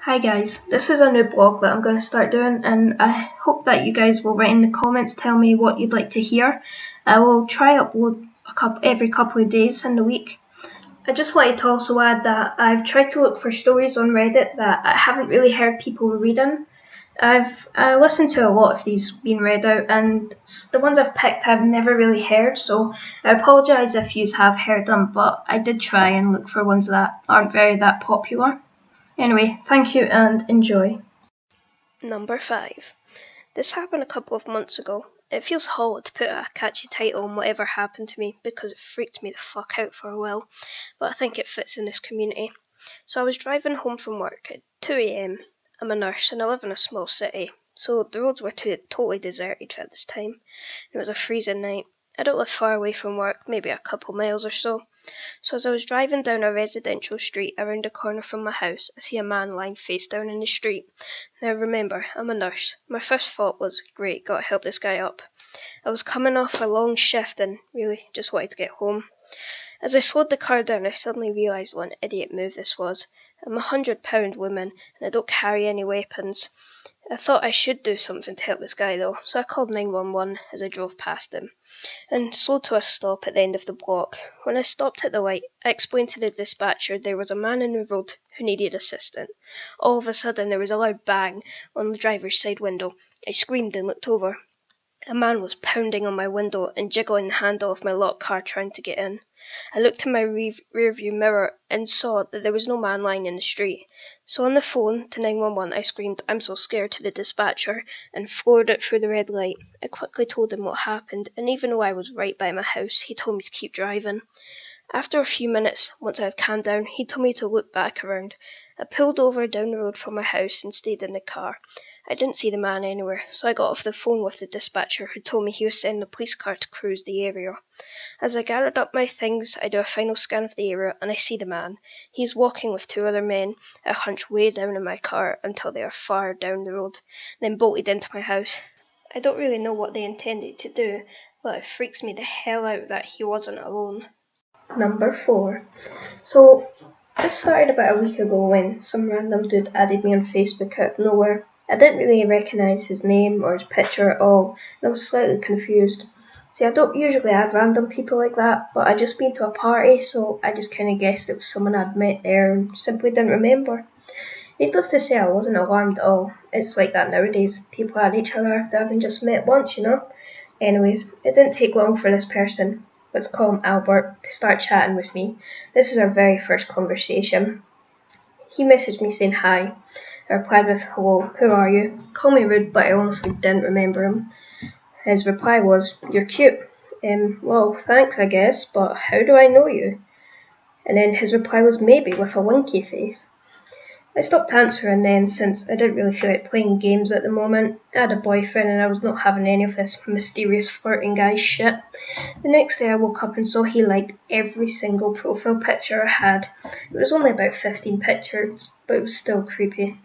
Hi guys, this is a new blog that I'm going to start doing, and I hope that you guys will write in the comments, tell me what you'd like to hear. I will try upload every couple of days in the week. I just wanted to also add that I've tried to look for stories on Reddit that I haven't really heard people reading. I've listened to a lot of these being read out, and the ones I've picked I've never really heard, so I apologise if you have heard them, but I did try and look for ones that aren't that popular. Anyway, thank you and enjoy. Number 5. This happened a couple of months ago. It feels hollow to put a catchy title on whatever happened to me because it freaked me the fuck out for a while, but I think it fits in this community. So I was driving home from work at 2 a.m. I'm a nurse and I live in a small city, so the roads were totally deserted at this time. It was a freezing night. I don't live far away from work, maybe a couple miles or so. So as I was driving down a residential street around a corner from my house, I see a man lying face down in the street. Now remember, I'm a nurse. My first thought was, great, gotta help this guy up. I was coming off a long shift and really just wanted to get home. As I slowed the car down, I suddenly realised what an idiot move this was. I'm a 100-pound woman and I don't carry any weapons. I thought I should do something to help this guy though, so I called 911 as I drove past him and slowed to a stop at the end of the block. When I stopped at the light, I explained to the dispatcher there was a man in the road who needed assistance. All of a sudden there was a loud bang on the driver's side window. I screamed and looked over. A man was pounding on my window and jiggling the handle of my locked car trying to get in. I looked in my rearview mirror and saw that there was no man lying in the street. So on the phone to 911 I screamed, "I'm so scared," to the dispatcher and floored it through the red light. I quickly told him what happened, and even though I was right by my house, he told me to keep driving. After a few minutes, once I had calmed down, he told me to look back around. I pulled over down the road from my house and stayed in the car. I didn't see the man anywhere, so I got off the phone with the dispatcher who told me he was sending a police car to cruise the area. As I gathered up my things, I do a final scan of the area and I see the man. He is walking with two other men. I hunched way down in my car until they are far down the road, then bolted into my house. I don't really know what they intended to do, but it freaks me the hell out that he wasn't alone. Number 4. So, this started about a week ago when some random dude added me on Facebook out of nowhere. I didn't really recognise his name or his picture at all, and I was slightly confused. See, I don't usually add random people like that, but I'd just been to a party, so I just kinda guessed it was someone I'd met there and simply didn't remember. Needless to say, I wasn't alarmed at all. It's like that nowadays. People add each other after having just met once, you know? Anyways, it didn't take long for this person, let's call him Albert, to start chatting with me. This is our very first conversation. He messaged me saying hi. I replied with, "Hello, who are you?" Call me rude, but I honestly didn't remember him. His reply was, "You're cute." Well, thanks I guess, but how do I know you? And then his reply was maybe with a winky face. I stopped answering then, since I didn't really feel like playing games at the moment. I had a boyfriend and I was not having any of this mysterious flirting guy shit. The next day I woke up and saw he liked every single profile picture I had. It was only about 15 pictures, but it was still creepy.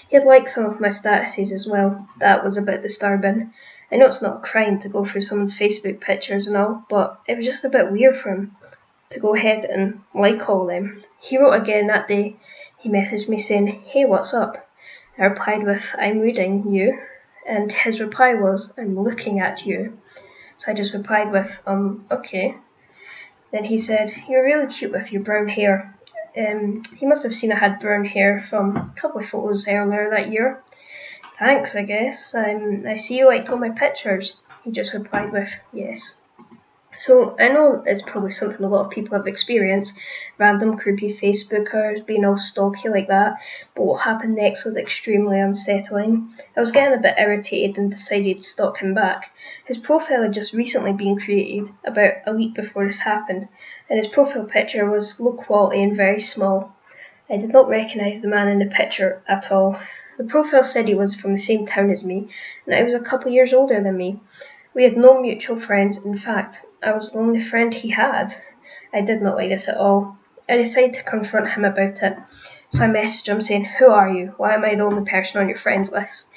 He had liked some of my statuses as well. That was a bit disturbing. I know it's not a crime to go through someone's Facebook pictures and all, but it was just a bit weird for him to go ahead and like all them. He wrote again that day. He messaged me saying, "Hey, what's up?" I replied with, "I'm reading you," and his reply was, "I'm looking at you." So I just replied with, okay. Then he said, "You're really cute with your brown hair." He must have seen I had brown hair from a couple of photos earlier that year. "Thanks, I guess. I see you liked all my pictures." He just replied with, "Yes." So I know it's probably something a lot of people have experienced, random creepy Facebookers being all stalky like that, but what happened next was extremely unsettling. I was getting a bit irritated and decided to stalk him back. His profile had just recently been created, about a week before this happened, and his profile picture was low quality and very small. I did not recognise the man in the picture at all. The profile said he was from the same town as me, and that he was a couple of years older than me. We had no mutual friends. In fact, I was the only friend he had. I did not like this at all. I decided to confront him about it. So I messaged him saying, "Who are you? Why am I the only person on your friends list?"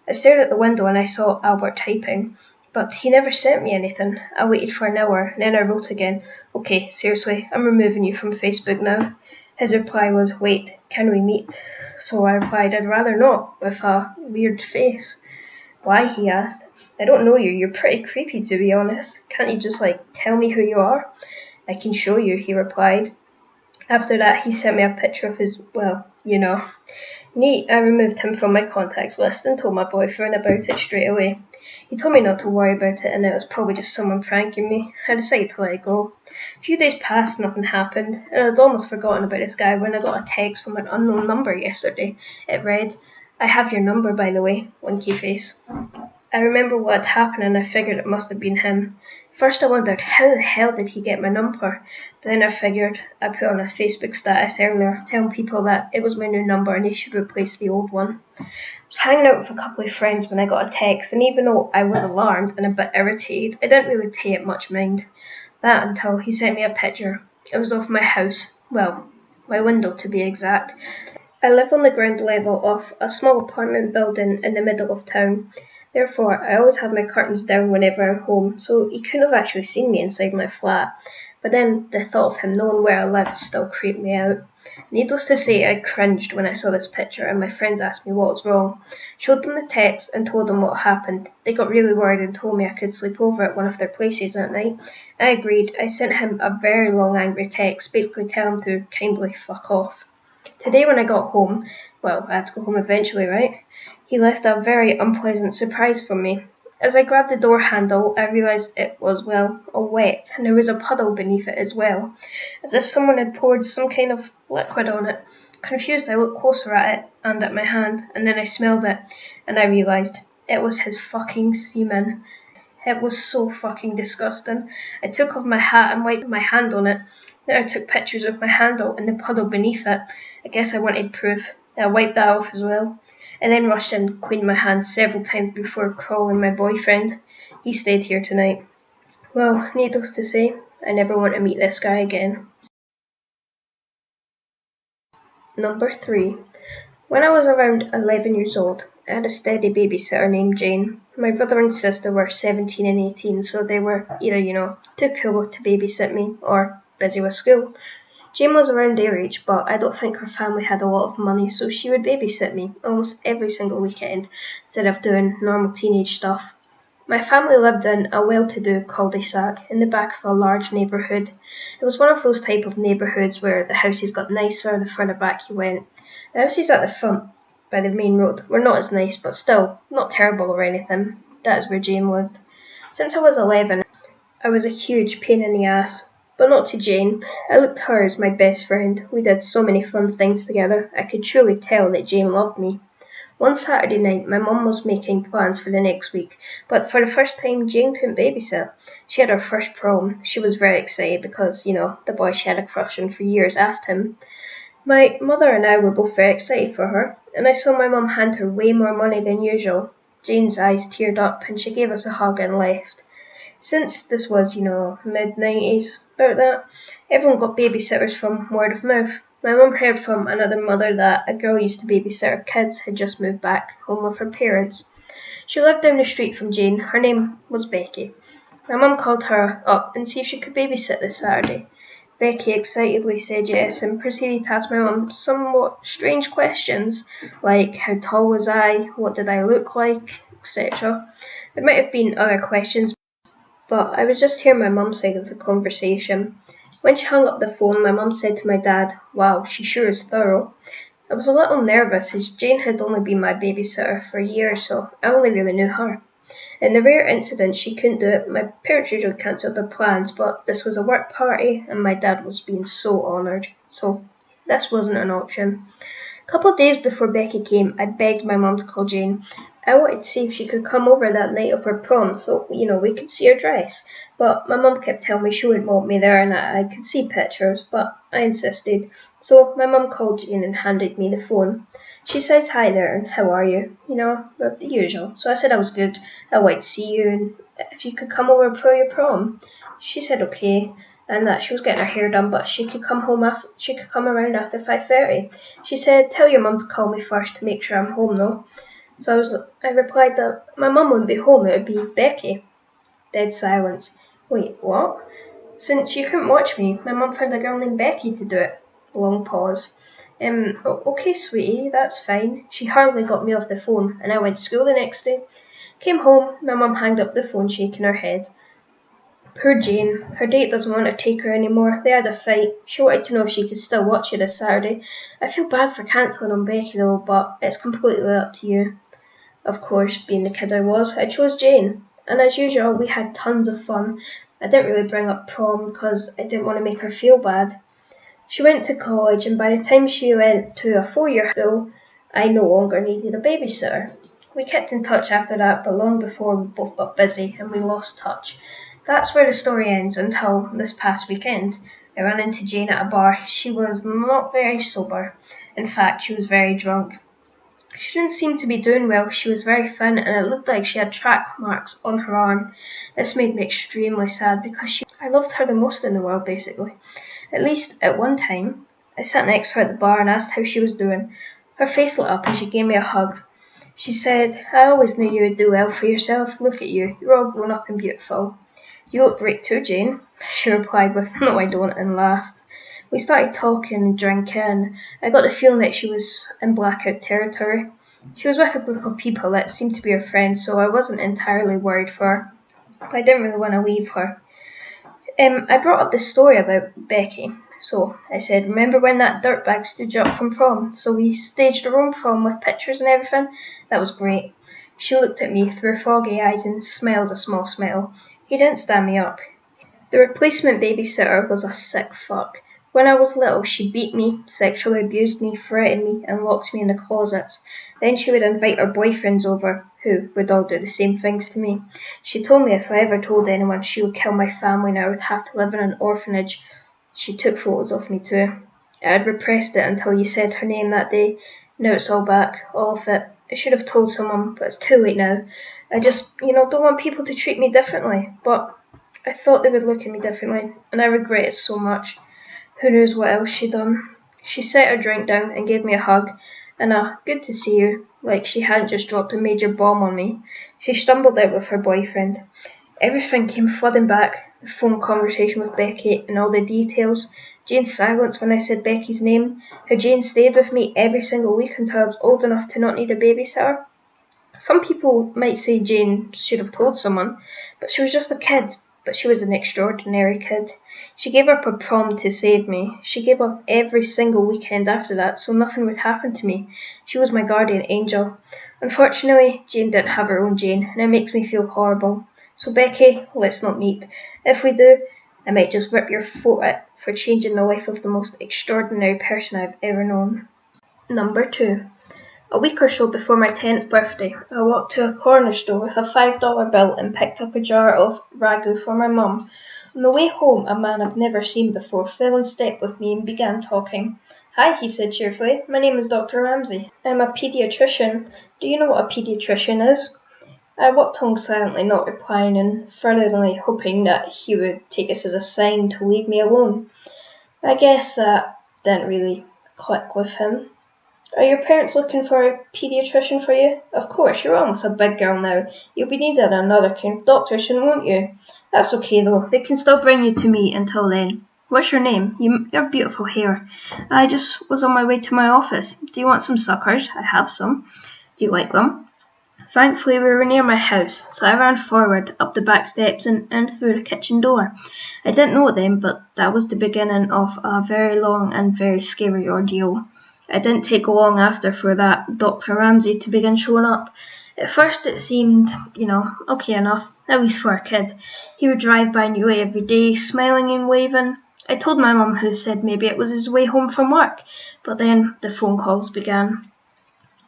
I stared at the window and I saw Albert typing, but he never sent me anything. I waited for an hour and then I wrote again, "Okay, seriously, I'm removing you from Facebook now." His reply was, "Wait, can we meet? So I replied, I'd rather not, with a weird face. Why? He asked. I don't know you. You're pretty creepy, to be honest. Can't you just, tell me who you are? I can show you, he replied. After that, he sent me a picture of his, Neat. I removed him from my contacts list and told my boyfriend about it straight away. He told me not to worry about it and it was probably just someone pranking me. I decided to let it go. A few days passed, nothing happened, and I'd almost forgotten about this guy when I got a text from an unknown number yesterday. It read, I have your number, by the way, winky face. I remember what had happened and I figured it must have been him. First I wondered, how the hell did he get my number? But then I figured I put on his Facebook status earlier, telling people that it was my new number and they should replace the old one. I was hanging out with a couple of friends when I got a text, and even though I was alarmed and a bit irritated, I didn't really pay it much mind. That until he sent me a picture. It was of my house. Well, my window to be exact. I live on the ground level of a small apartment building in the middle of town. Therefore, I always have my curtains down whenever I'm home, so he couldn't have actually seen me inside my flat. But then the thought of him knowing where I lived still creeped me out. Needless to say, I cringed when I saw this picture and my friends asked me what was wrong. Showed them the text and told them what happened. They got really worried and told me I could sleep over at one of their places that night. I agreed. I sent him a very long angry text, basically telling him to kindly fuck off. Today when I got home, well, I had to go home eventually, right? He left a very unpleasant surprise for me. As I grabbed the door handle, I realised it was, all wet, and there was a puddle beneath it as well, as if someone had poured some kind of liquid on it. Confused, I looked closer at it and at my hand, and then I smelled it, and I realised it was his fucking semen. It was so fucking disgusting. I took off my hat and wiped my hand on it. Then I took pictures of my handle and the puddle beneath it. I guess I wanted proof. I wiped that off as well. I then rushed in and cleaned my hands several times before calling my boyfriend. He stayed here tonight. Well, needless to say, I never want to meet this guy again. Number 3. When I was around 11 years old, I had a steady babysitter named Jane. My brother and sister were 17 and 18, so they were either, too cool to babysit me or busy with school. Jane was around their age, but I don't think her family had a lot of money, so she would babysit me almost every single weekend instead of doing normal teenage stuff. My family lived in a well-to-do cul-de-sac in the back of a large neighbourhood. It was one of those type of neighbourhoods where the houses got nicer the further back you went. The houses at the front, by the main road, were not as nice, but still, not terrible or anything. That is where Jane lived. Since I was 11, I was a huge pain in the ass. But not to Jane. I looked at her as my best friend. We did so many fun things together. I could truly tell that Jane loved me. One Saturday night, my mum was making plans for the next week, but for the first time, Jane couldn't babysit. She had her first prom. She was very excited because, the boy she had a crush on for years asked him. My mother and I were both very excited for her, and I saw my mum hand her way more money than usual. Jane's eyes teared up, and she gave us a hug and left. Since this was, mid-90s, about that, everyone got babysitters from word of mouth. My mum heard from another mother that a girl used to babysit her kids had just moved back home with her parents. She lived down the street from Jane. Her name was Becky. My mum called her up and see if she could babysit this Saturday. Becky excitedly said yes and proceeded to ask my mum somewhat strange questions, like how tall was I, what did I look like, etc. There might have been other questions, but I was just hearing my mum's side of the conversation. When she hung up the phone, my mum said to my dad, wow, she sure is thorough. I was a little nervous as Jane had only been my babysitter for a year, so I only really knew her. In the rare incident she couldn't do it, my parents usually cancelled their plans, but this was a work party and my dad was being so honoured, so this wasn't an option. A couple of days before Becky came, I begged my mum to call Jane. I wanted to see if she could come over that night of her prom so, we could see her dress. But my mum kept telling me she wouldn't want me there and that I could see pictures, but I insisted. So my mum called Jane and handed me the phone. She says hi there and how are you? The usual. So I said I was good. I wanted to see you and if you could come over for your prom. She said okay. And that she was getting her hair done, but she could come around after 5:30. She said, tell your mum to call me first to make sure I'm home though. So I replied that my mum wouldn't be home, it would be Becky. Dead silence. Wait, what? Since you couldn't watch me, my mum found a girl named Becky to do it. Long pause. Okay, sweetie, that's fine. She hardly got me off the phone, and I went to school the next day. Came home, my mum hanged up the phone shaking her head. Poor Jane, her date doesn't want to take her anymore. They had a fight. She wanted to know if she could still watch it this Saturday. I feel bad for cancelling on Becky though, but it's completely up to you. Of course, being the kid I was, I chose Jane. And as usual, we had tons of fun. I didn't really bring up prom because I didn't want to make her feel bad. She went to college, and by the time she went to a 4-year school, I no longer needed a babysitter. We kept in touch after that, but long before we both got busy and we lost touch. That's where the story ends until this past weekend. I ran into Jane at a bar. She was not very sober. In fact, she was very drunk. She didn't seem to be doing well. She was very thin, and it looked like she had track marks on her arm. This made me extremely sad because I loved her the most in the world, basically. At least at one time. I sat next to her at the bar and asked how she was doing. Her face lit up and she gave me a hug. She said, I always knew you would do well for yourself. Look at you. You're all grown up and beautiful. You look great too, Jane. She replied with, no I don't, and laughed. We started talking and drinking. I got the feeling that she was in blackout territory. She was with a group of people that seemed to be her friends, so I wasn't entirely worried for her. But I didn't really want to leave her. I brought up this story about Becky. So I said, remember when that dirtbag stood you up from prom? So we staged our own prom with pictures and everything? That was great. She looked at me through her foggy eyes and smiled a small smile. He didn't stand me up. The replacement babysitter was a sick fuck. When I was little, she beat me, sexually abused me, threatened me, and locked me in the closets. Then she would invite her boyfriends over, who would all do the same things to me. She told me if I ever told anyone, she would kill my family and I would have to live in an orphanage. She took photos of me too. I had repressed it until you said her name that day. Now it's all back, all of it. I should have told someone, but it's too late now. I just, don't want people to treat me differently, but I thought they would look at me differently, and I regret it so much. Who knows what else she'd done. She set her drink down and gave me a hug, and a good to see you, like she hadn't just dropped a major bomb on me. She stumbled out with her boyfriend. Everything came flooding back, the phone conversation with Becky and all the details, Jane's silence when I said Becky's name, how Jane stayed with me every single week until I was old enough to not need a babysitter. Some people might say Jane should have told someone, but she was just a kid. But she was an extraordinary kid. She gave up her prom to save me. She gave up every single weekend after that so nothing would happen to me. She was my guardian angel. Unfortunately, Jane didn't have her own Jane, and it makes me feel horrible. So Becky, let's not meet. If we do, I might just rip your throat out for changing the life of the most extraordinary person I've ever known. Number 2. A week or so before my 10th birthday, I walked to a corner store with a $5 bill and picked up a jar of ragu for my mum. On the way home, a man I've never seen before fell in step with me and began talking. Hi, he said cheerfully. My name is Dr. Ramsey. I'm a paediatrician. Do you know what a paediatrician is? I walked home silently, not replying, and fervently hoping that he would take this as a sign to leave me alone. I guess that didn't really click with him. Are your parents looking for a paediatrician for you? Of course, you're almost a big girl now. You'll be needing another kind of doctor soon, won't you? That's okay though, they can still bring you to me until then. What's your name? You have beautiful hair. I just was on my way to my office. Do you want some suckers? I have some. Do you like them? Thankfully, we were near my house, so I ran forward, up the back steps and through the kitchen door. I didn't know it then, but that was the beginning of a very long and very scary ordeal. It didn't take long after for that Dr. Ramsey to begin showing up. At first it seemed, okay enough, at least for a kid. He would drive by nearly every day, smiling and waving. I told my mum, who said maybe it was his way home from work, but then the phone calls began.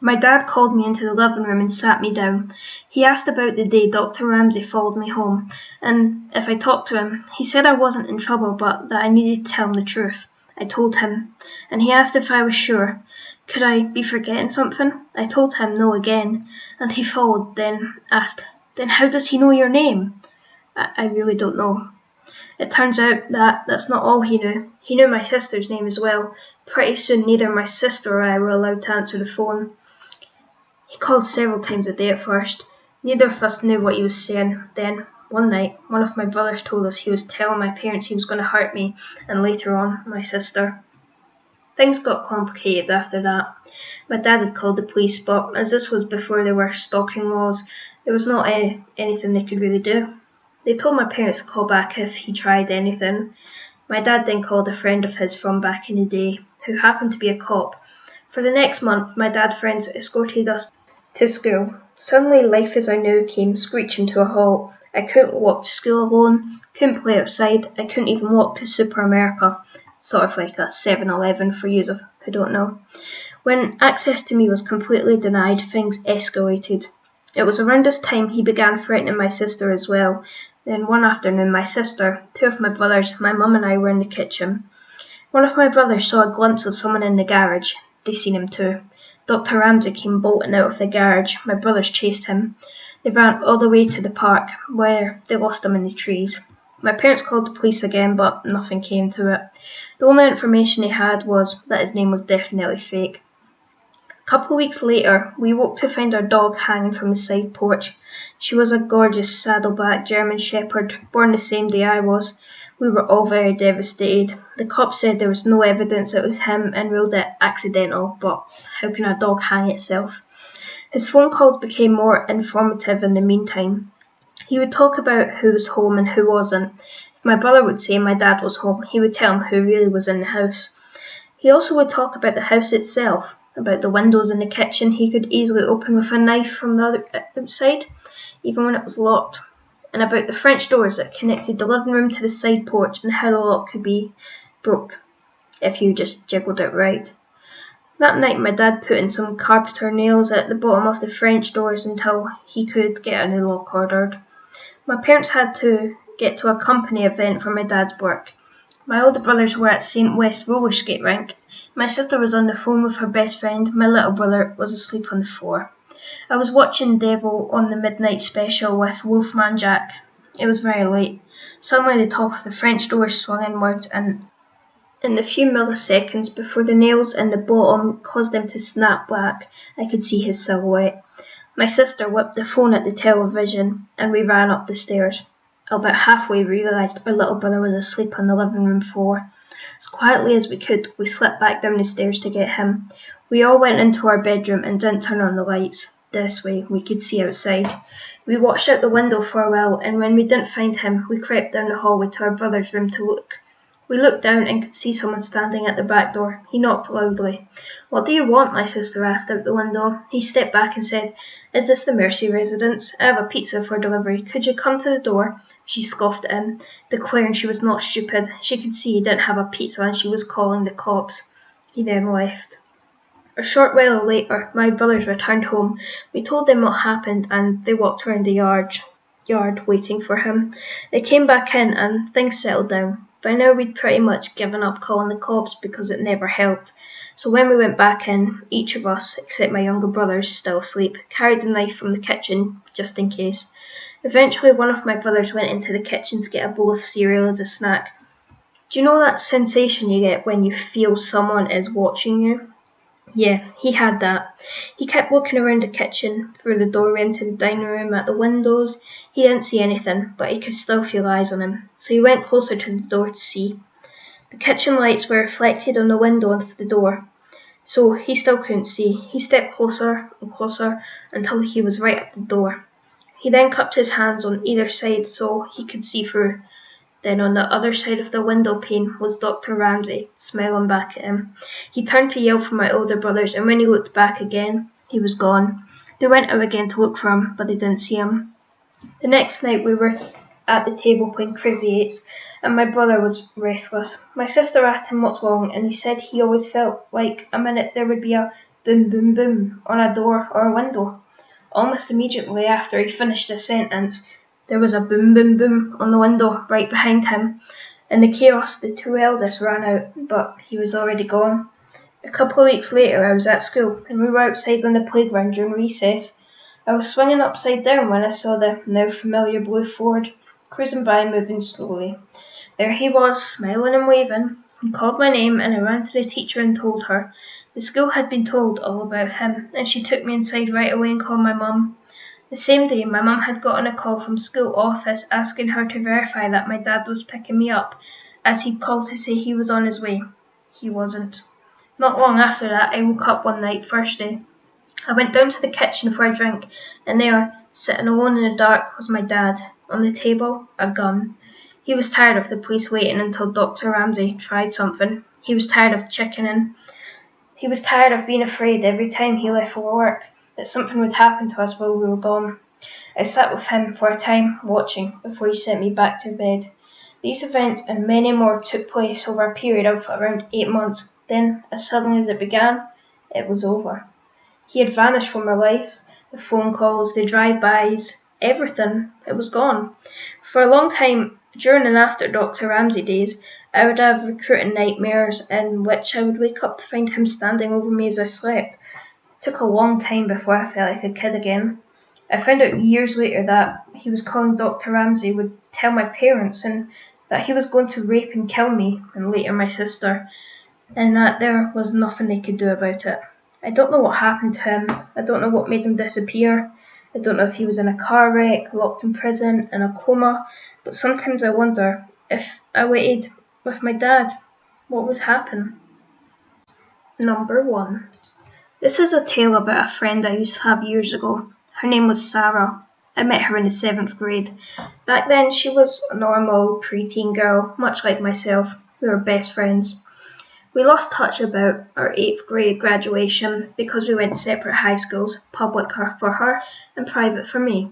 My dad called me into the living room and sat me down. He asked about the day Dr. Ramsey followed me home, and if I talked to him. He said I wasn't in trouble, but that I needed to tell him the truth. I told him, and he asked if I was sure. Could I be forgetting something? I told him no again, and he followed, then asked, then how does he know your name? I really don't know. It turns out that that's not all he knew. He knew my sister's name as well. Pretty soon neither my sister or I were allowed to answer the phone. He called several times a day at first. Neither of us knew what he was saying. Then, one night, one of my brothers told us he was telling my parents he was going to hurt me, and later on, my sister. Things got complicated after that. My dad had called the police, but as this was before there were stalking laws, there was not anything they could really do. They told my parents to call back if he tried anything. My dad then called a friend of his from back in the day, who happened to be a cop. For the next month, my dad's friends escorted us to school. Suddenly, life as I knew came screeching to a halt. I couldn't walk to school alone, couldn't play outside, I couldn't even walk to Super America, sort of like a 7-Eleven for you who don't know. When access to me was completely denied, things escalated. It was around this time he began threatening my sister as well. Then one afternoon, my sister, two of my brothers, my mum and I were in the kitchen. One of my brothers saw a glimpse of someone in the garage. They seen him too. Dr. Ramsey came bolting out of the garage. My brothers chased him. They ran all the way to the park, where they lost him in the trees. My parents called the police again, but nothing came to it. The only information they had was that his name was definitely fake. A couple of weeks later, we woke to find our dog hanging from the side porch. She was a gorgeous saddleback German Shepherd, born the same day I was. We were all very devastated. The cops said there was no evidence it was him and ruled it accidental, but how can a dog hang itself? His phone calls became more informative in the meantime. He would talk about who was home and who wasn't. If my brother would say my dad was home, he would tell him who really was in the house. He also would talk about the house itself, about the windows in the kitchen he could easily open with a knife from the outside, even when it was locked, and about the French doors that connected the living room to the side porch and how the lock could be broke if you just jiggled it right. That night my dad put in some carpenter nails at the bottom of the French doors until he could get a new lock ordered. My parents had to get to a company event for my dad's work. My older brothers were at St. West roller skate rink. My sister was on the phone with her best friend. My little brother was asleep on the floor. I was watching Devil on the midnight special with Wolfman Jack. It was very late. Suddenly the top of the French door swung inwards, and in the few milliseconds before the nails in the bottom caused them to snap back, I could see his silhouette. My sister whipped the phone at the television, and we ran up the stairs. About halfway we realised our little brother was asleep on the living room floor. As quietly as we could, we slipped back down the stairs to get him. We all went into our bedroom and didn't turn on the lights. This way we could see outside. We watched out the window for a while, and when we didn't find him, we crept down the hallway to our brother's room to look. We looked down and could see someone standing at the back door. He knocked loudly. "What do you want?" my sister asked out the window. He stepped back and said, "Is this the Mercy residence? I have a pizza for delivery. Could you come to the door?" She scoffed at him, declaring she was not stupid. She could see he didn't have a pizza and she was calling the cops. He then left. A short while later, my brothers returned home. We told them what happened and they walked around the yard waiting for him. They came back in and things settled down. By now we'd pretty much given up calling the cops because it never helped. So when we went back in, each of us, except my younger brothers, still asleep, carried a knife from the kitchen just in case. Eventually one of my brothers went into the kitchen to get a bowl of cereal as a snack. Do you know that sensation you get when you feel someone is watching you? Yeah, he had that. He kept looking around the kitchen, through the doorway into the dining room, at the windows. He didn't see anything, but he could still feel eyes on him, so he went closer to the door to see. The kitchen lights were reflected on the window of the door, so he still couldn't see. He stepped closer and closer until he was right at the door. He then cupped his hands on either side so he could see through. Then on the other side of the window pane was Dr. Ramsey, smiling back at him. He turned to yell for my older brothers, and when he looked back again, he was gone. They went out again to look for him, but they didn't see him. The next night we were at the table playing Crazy Eights, and my brother was restless. My sister asked him what's wrong, and he said he always felt like a minute there would be a boom boom boom on a door or a window. Almost immediately after he finished the sentence, there was a boom boom boom on the window right behind him. In the chaos, the two eldest ran out, but he was already gone. A couple of weeks later, I was at school, and we were outside on the playground during recess. I was swinging upside down when I saw the now familiar blue Ford cruising by, moving slowly. There he was, smiling and waving. He called my name, and I ran to the teacher and told her. The school had been told all about him, and she took me inside right away and called my mum. The same day, my mum had gotten a call from school office asking her to verify that my dad was picking me up, as he'd called to say he was on his way. He wasn't. Not long after that, I woke up one night, Thursday. I went down to the kitchen for a drink, and there, sitting alone in the dark, was my dad. On the table, a gun. He was tired of the police waiting until Dr. Ramsay tried something. He was tired of chickening. He was tired of being afraid every time he left for work that something would happen to us while we were gone. I sat with him for a time, watching, before he sent me back to bed. These events and many more took place over a period of around 8 months. Then, as suddenly as it began, it was over. He had vanished from our lives. The phone calls, the drive-bys, everything. It was gone. For a long time, during and after Dr. Ramsay days, I would have recruiting nightmares in which I would wake up to find him standing over me as I slept. It took a long time before I felt like a kid again. I found out years later that he was calling Dr. Ramsay would tell my parents and that he was going to rape and kill me and later my sister, and that there was nothing they could do about it. I don't know what happened to him. I don't know what made him disappear. I don't know if he was in a car wreck, locked in prison, in a coma, but sometimes I wonder if I waited with my dad, what would happen? Number 1. This is a tale about a friend I used to have years ago. Her name was Sarah. I met her in the 7th grade. Back then she was a normal preteen girl, much like myself. We were best friends. We lost touch about our 8th grade graduation because we went separate high schools, public for her and private for me.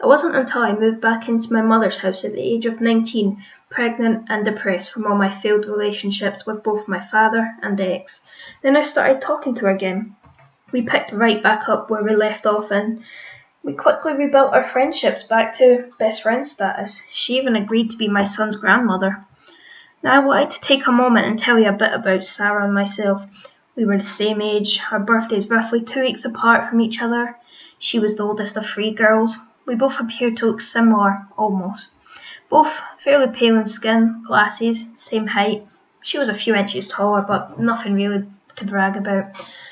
It wasn't until I moved back into my mother's house at the age of 19, pregnant and depressed from all my failed relationships with both my father and ex. Then I started talking to her again. We picked right back up where we left off and we quickly rebuilt our friendships back to best friend status. She even agreed to be my son's grandmother. Now I wanted to take a moment and tell you a bit about Sarah and myself. We were the same age, our birthdays roughly 2 weeks apart from each other. She was the oldest of 3 girls. We both appeared to look similar, almost. Both fairly pale in skin, glasses, same height. She was a few inches taller, but nothing really to brag about.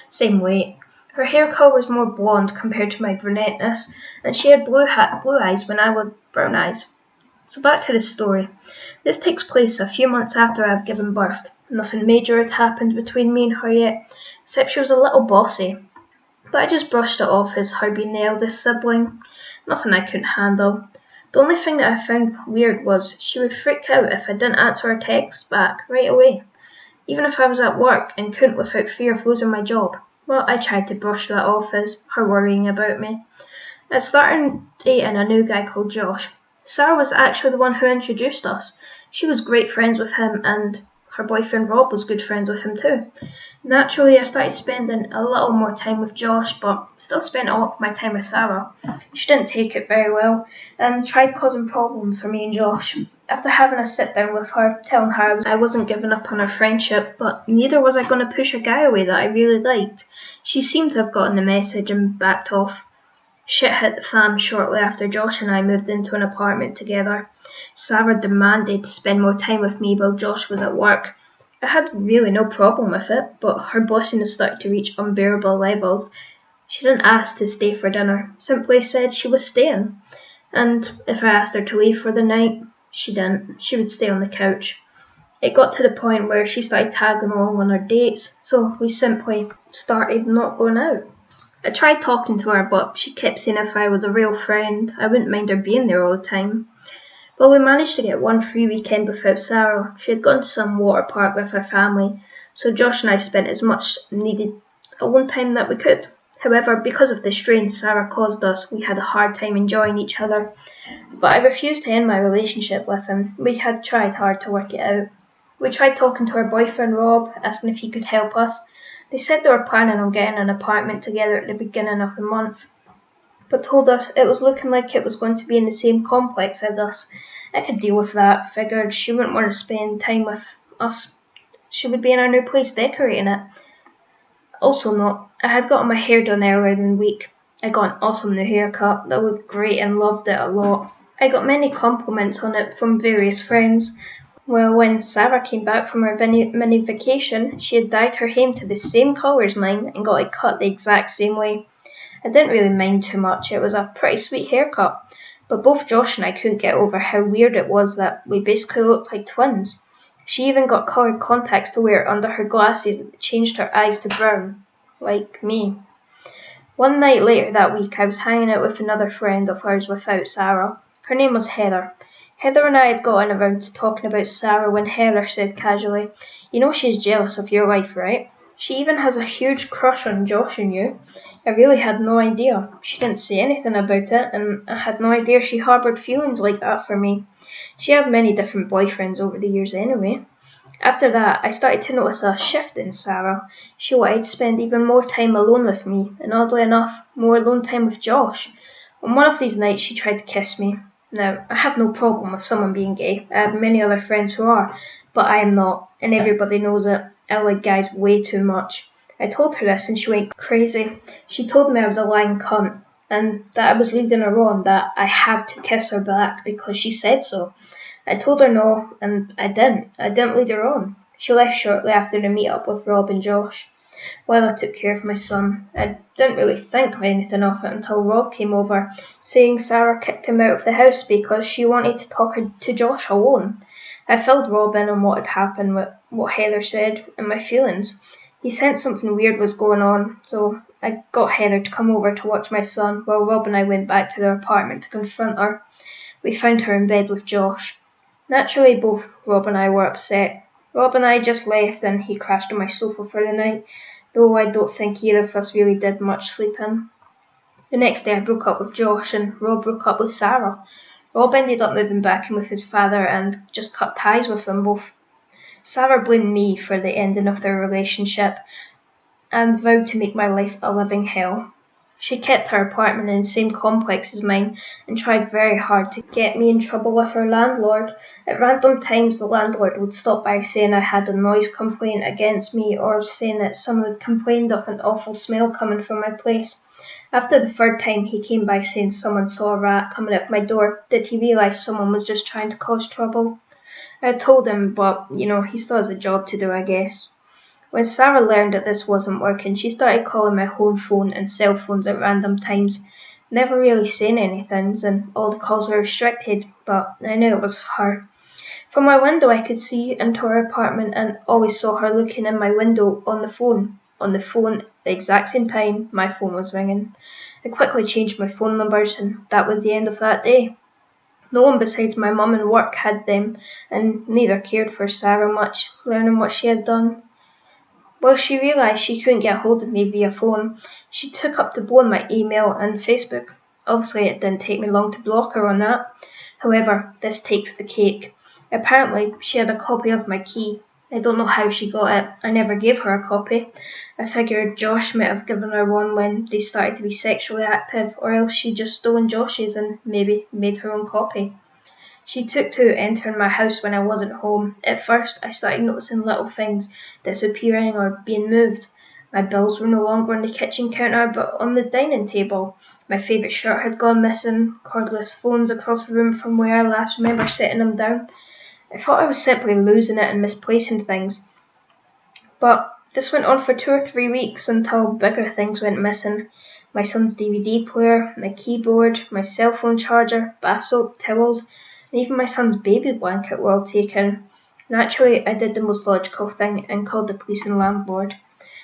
Same weight. Her hair colour was more blonde compared to my brunetteness, and she had blue eyes when I had brown eyes. So back to the story. This takes place a few months after I have given birth. Nothing major had happened between me and her yet, except she was a little bossy. But I just brushed it off as her being the eldest sibling. Nothing I couldn't handle. The only thing that I found weird was she would freak out if I didn't answer her texts back right away, even if I was at work and couldn't without fear of losing my job. Well, I tried to brush that off as her worrying about me. I started dating a new guy called Josh. Sarah was actually the one who introduced us. She was great friends with him, and her boyfriend Rob was good friends with him too. Naturally, I started spending a little more time with Josh, but still spent a lot of my time with Sarah. She didn't take it very well, and tried causing problems for me and Josh. After having a sit down with her, telling her I wasn't giving up on our friendship, but neither was I going to push a guy away that I really liked, she seemed to have gotten the message and backed off. Shit hit the fan shortly after Josh and I moved into an apartment together. Sarah demanded to spend more time with me while Josh was at work. I had really no problem with it, but her bossiness started to reach unbearable levels. She didn't ask to stay for dinner, simply said she was staying. And if I asked her to leave for the night, she didn't. She would stay on the couch. It got to the point where she started tagging along on our dates, so we simply started not going out. I tried talking to her, but she kept saying if I was a real friend, I wouldn't mind her being there all the time. Well, we managed to get one free weekend without Sarah. She had gone to some water park with her family, so Josh and I spent as much needed alone time that we could. However, because of the strain Sarah caused us, we had a hard time enjoying each other. But I refused to end my relationship with him. We had tried hard to work it out. We tried talking to her boyfriend Rob, asking if he could help us. They said they were planning on getting an apartment together at the beginning of the month, but told us it was looking like it was going to be in the same complex as us. I could deal with that, figured she wouldn't want to spend time with us. She would be in our new place decorating it. Also note, I had gotten my hair done earlier in the week. I got an awesome new haircut that looked great and loved it a lot. I got many compliments on it from various friends. Well, when Sarah came back from her mini vacation, she had dyed her hair to the same colour as mine and got it cut the exact same way. I didn't really mind too much, it was a pretty sweet haircut, but both Josh and I couldn't get over how weird it was that we basically looked like twins. She even got coloured contacts to wear under her glasses that changed her eyes to brown, like me. One night later that week, I was hanging out with another friend of hers without Sarah. Her name was Heather. Heather and I had gotten around to talking about Sarah when Heather said casually, "You know she's jealous of your life, right? She even has a huge crush on Josh and you." I really had no idea. She didn't say anything about it, and I had no idea she harboured feelings like that for me. She had many different boyfriends over the years anyway. After that, I started to notice a shift in Sarah. She wanted to spend even more time alone with me, and oddly enough, more alone time with Josh. On one of these nights, she tried to kiss me. Now, I have no problem with someone being gay. I have many other friends who are, but I am not, and everybody knows it. I like guys way too much. I told her this, and she went crazy. She told me I was a lying cunt, and that I was leading her on, that I had to kiss her back because she said so. I told her no, and I didn't. I didn't lead her on. She left shortly after the meet-up with Rob and Josh. While I took care of my son, I didn't really think anything of it until Rob came over, saying Sarah kicked him out of the house because she wanted to talk to Josh alone. I filled Rob in on what had happened, with what Heather said, and my feelings. He sensed something weird was going on, so I got Heather to come over to watch my son while Rob and I went back to their apartment to confront her. We found her in bed with Josh. Naturally, both Rob and I were upset. Rob and I just left and he crashed on my sofa for the night, though I don't think either of us really did much sleeping. The next day I broke up with Josh and Rob broke up with Sarah. Rob ended up moving back in with his father and just cut ties with them both. Sarah blamed me for the ending of their relationship and vowed to make my life a living hell. She kept her apartment in the same complex as mine and tried very hard to get me in trouble with her landlord. At random times the landlord would stop by saying I had a noise complaint against me or saying that someone had complained of an awful smell coming from my place. After the third time he came by saying someone saw a rat coming out of my door, that he realised someone was just trying to cause trouble. I told him, but he still has a job to do, I guess. When Sarah learned that this wasn't working, she started calling my home phone and cell phones at random times, never really saying anything, and all the calls were restricted, but I knew it was her. From my window I could see into her apartment and always saw her looking in my window on the phone. On the phone, the exact same time my phone was ringing. I quickly changed my phone numbers and that was the end of that day. No one besides my mum and work had them, and neither cared for Sarah much, learning what she had done. While she realised she couldn't get hold of me via phone, she took up to blowing my email and Facebook. Obviously it didn't take me long to block her on that. However, this takes the cake. Apparently, she had a copy of my key. I don't know how she got it. I never gave her a copy. I figured Josh might have given her one when they started to be sexually active, or else she'd just stolen Josh's and maybe made her own copy. She took to entering my house when I wasn't home. At first, I started noticing little things disappearing or being moved. My bills were no longer on the kitchen counter but on the dining table. My favourite shirt had gone missing, cordless phones across the room from where I last remember setting them down. I thought I was simply losing it and misplacing things. But this went on for 2 or 3 weeks until bigger things went missing. My son's DVD player, my keyboard, my cell phone charger, bath soap, towels, and even my son's baby blanket were all taken. Naturally, I did the most logical thing and called the police and landlord.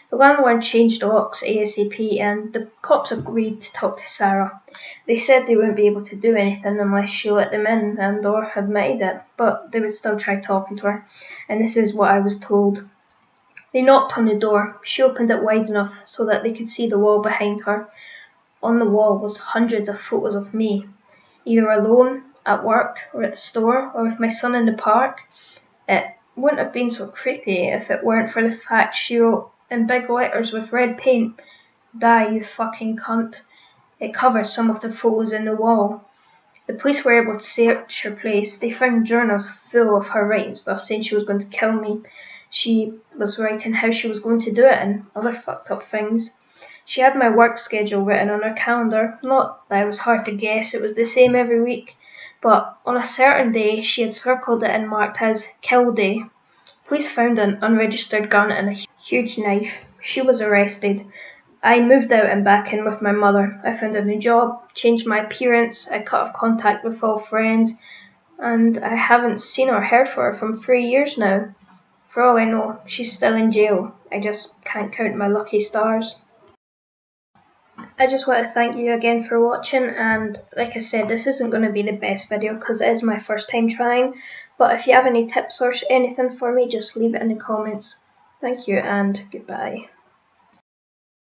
The landlord changed the locks ASAP and the cops agreed to talk to Sarah. They said they wouldn't be able to do anything unless she let them in and or admitted it, but they would still try talking to her, and this is what I was told. They knocked on the door. She opened it wide enough so that they could see the wall behind her. On the wall was hundreds of photos of me, either alone, at work, or at the store, or with my son in the park. It wouldn't have been so creepy if it weren't for the fact she wrote in big letters with red paint, "Die, you fucking cunt." It covered some of the photos in the wall. The police were able to search her place. They found journals full of her writing stuff saying she was going to kill me. She was writing how she was going to do it and other fucked up things. She had my work schedule written on her calendar. Not that it was hard to guess, it was the same every week. But on a certain day, she had circled it and marked as Kill Day. Police found an unregistered gun and a huge knife. She was arrested. I moved out and back in with my mother. I found a new job, changed my appearance, I cut off contact with all friends. and I haven't seen or heard from her for 3 years now. For all I know, she's still in jail. I just can't count my lucky stars. I just want to thank you again for watching, and like I said, this isn't going to be the best video because it is my first time trying, but if you have any tips or anything for me, just leave it in the comments. Thank you and goodbye.